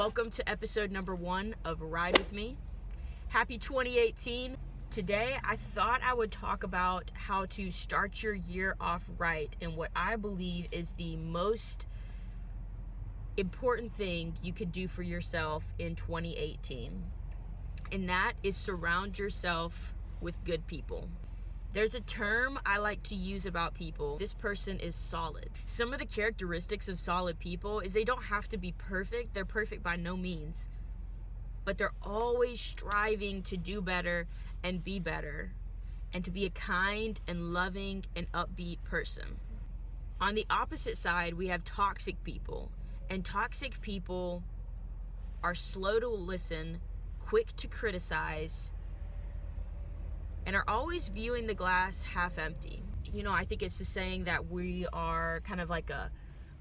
Welcome to episode number 1 of Ride With Me. Happy 2018. Today, I thought I would talk about how to start your year off right and what I believe is the most important thing you could do for yourself in 2018. And that is surround yourself with good people. There's a term I like to use about people. This person is solid. Some of the characteristics of solid people is they don't have to be perfect. They're perfect by no means. But they're always striving to do better and be better and to be a kind and loving and upbeat person. On the opposite side, we have toxic people. And toxic people are slow to listen, quick to criticize, and are always viewing the glass half empty. You know, I think it's the saying that we are kind of like a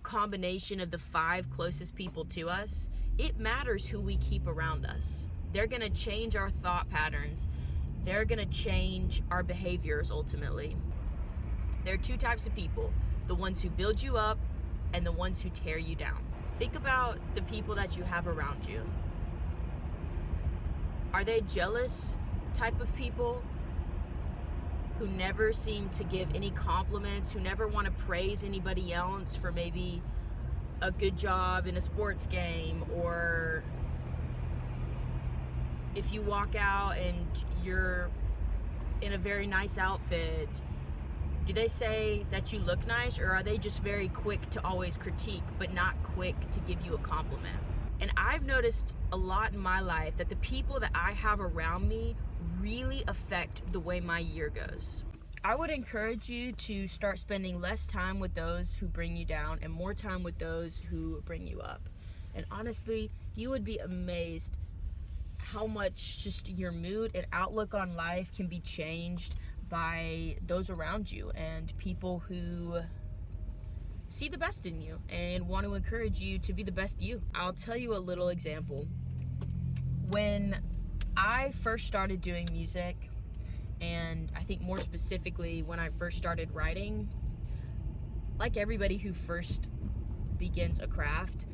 combination of the 5 closest people to us. It matters who we keep around us. They're gonna change our thought patterns. They're gonna change our behaviors ultimately. There are 2 types of people, the ones who build you up and the ones who tear you down. Think about the people that you have around you. Are they jealous type of people who never seem to give any compliments, who never want to praise anybody else for maybe a good job in a sports game, or if you walk out and you're in a very nice outfit, do they say that you look nice, or are they just very quick to always critique but not quick to give you a compliment? And I've noticed a lot in my life that the people that I have around me really affect the way my year goes. I would encourage you to start spending less time with those who bring you down and more time with those who bring you up. And honestly, you would be amazed how much just your mood and outlook on life can be changed by those around you and people who see the best in you and want to encourage you to be the best you. I'll tell you a little example. When I first started doing music, and I think more specifically when I first started writing, like everybody who first begins a craft,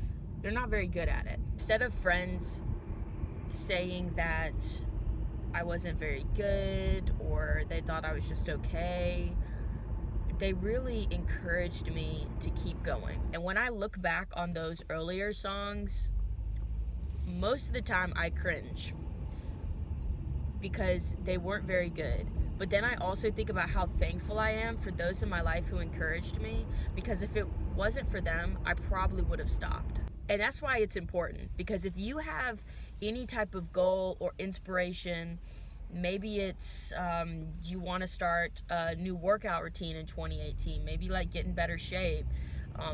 they're not very good at it. Instead of friends saying that I wasn't very good or they thought I was just okay, they really encouraged me to keep going. And when I look back on those earlier songs, most of the time I cringe because they weren't very good. But then I also think about how thankful I am for those in my life who encouraged me, because if it wasn't for them, I probably would have stopped. And that's why it's important, because if you have any type of goal or inspiration, maybe it's you want to start a new workout routine in 2018, maybe like get in better shape,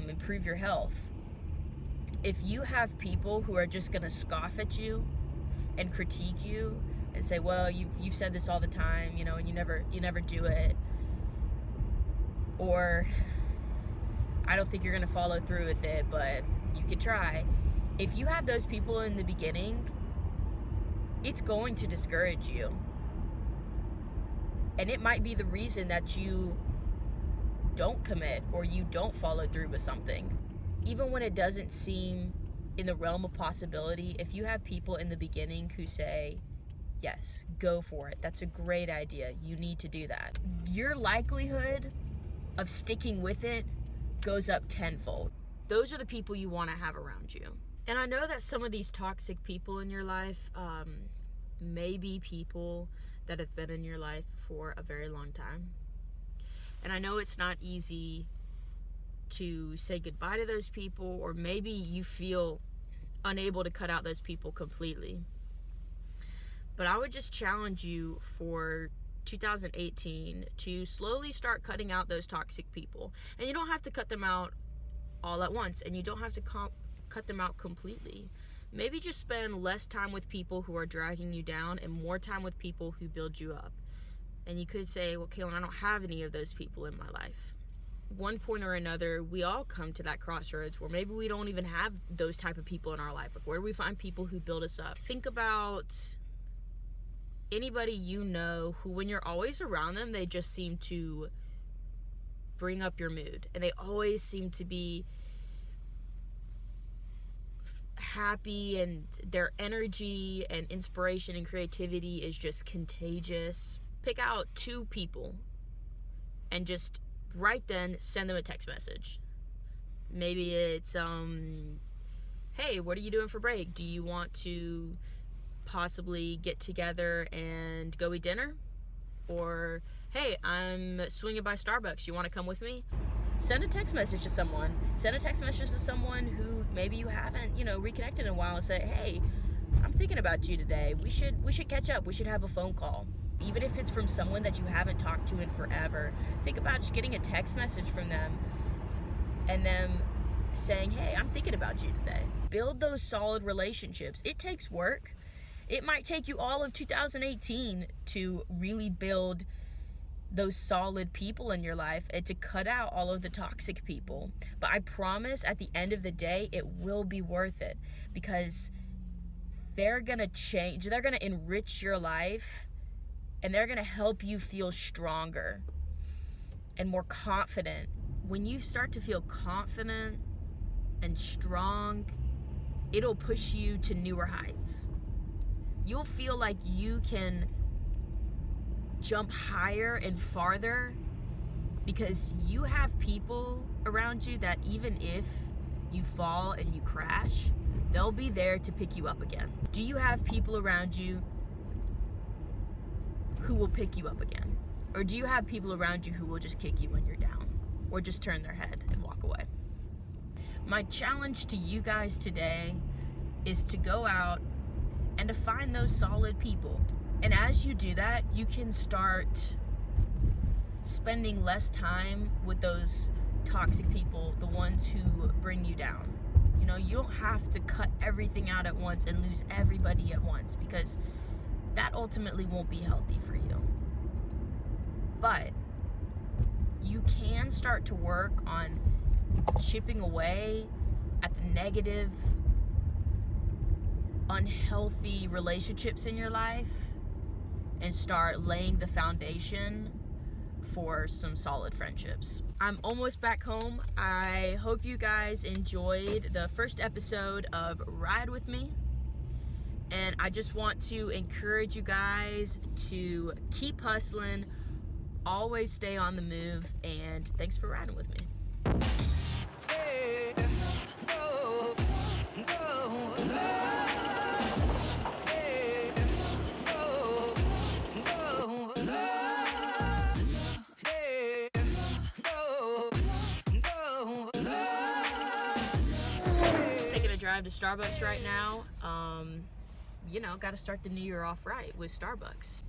improve your health. If you have people who are just going to scoff at you and critique you and say, well, you've said this all the time, you know, and you never do it, or I don't think you're going to follow through with it, but you could try. If you have those people in the beginning, it's going to discourage you. And it might be the reason that you don't commit or you don't follow through with something. Even when it doesn't seem in the realm of possibility, if you have people in the beginning who say, yes, go for it, that's a great idea, you need to do that, your likelihood of sticking with it goes up tenfold. Those are the people you want to have around you. And I know that some of these toxic people in your life may be people that have been in your life for a very long time. And I know it's not easy to say goodbye to those people, or maybe you feel unable to cut out those people completely. But I would just challenge you for 2018 to slowly start cutting out those toxic people. And you don't have to cut them out all at once, and you don't have to cut them out completely. Maybe just spend less time with people who are dragging you down and more time with people who build you up. And you could say, well, Kaylin, I don't have any of those people in my life. One point or another, we all come to that crossroads where maybe we don't even have those type of people in our life. Like, where do we find people who build us up? Think about anybody you know who, when you're always around them, they just seem to bring up your mood. And they always seem to be happy and their energy and inspiration and creativity is just contagious. Pick out 2 people and just right then send them a text message. Maybe it's, hey, what are you doing for break? Do you want to possibly get together and go eat dinner? Or, hey, I'm swinging by Starbucks. You want to come with me? Send a text message to someone. Send a text message to someone who maybe you haven't, reconnected in a while, and say, hey, I'm thinking about you today. We should catch up. We should have a phone call. Even if it's from someone that you haven't talked to in forever, think about just getting a text message from them and them saying, hey, I'm thinking about you today. Build those solid relationships. It takes work. It might take you all of 2018 to really build those solid people in your life and to cut out all of the toxic people. But I promise at the end of the day, it will be worth it, because they're going to change. They're going to enrich your life, and they're going to help you feel stronger and more confident. When you start to feel confident and strong, it'll push you to newer heights. You'll feel like you can jump higher and farther because you have people around you that even if you fall and you crash, they'll be there to pick you up again. Do you have people around you who will pick you up again? Or do you have people around you who will just kick you when you're down, or just turn their head and walk away? My challenge to you guys today is to go out and to find those solid people. And as you do that, you can start spending less time with those toxic people, the ones who bring you down. You don't have to cut everything out at once and lose everybody at once, because that ultimately won't be healthy for you. But you can start to work on chipping away at the negative, unhealthy relationships in your life and start laying the foundation for some solid friendships. I'm almost back home. I hope you guys enjoyed the first episode of Ride With Me. And I just want to encourage you guys to keep hustling, always stay on the move, and thanks for riding with me. Taking a drive to Starbucks right now. Got to start the new year off right with Starbucks.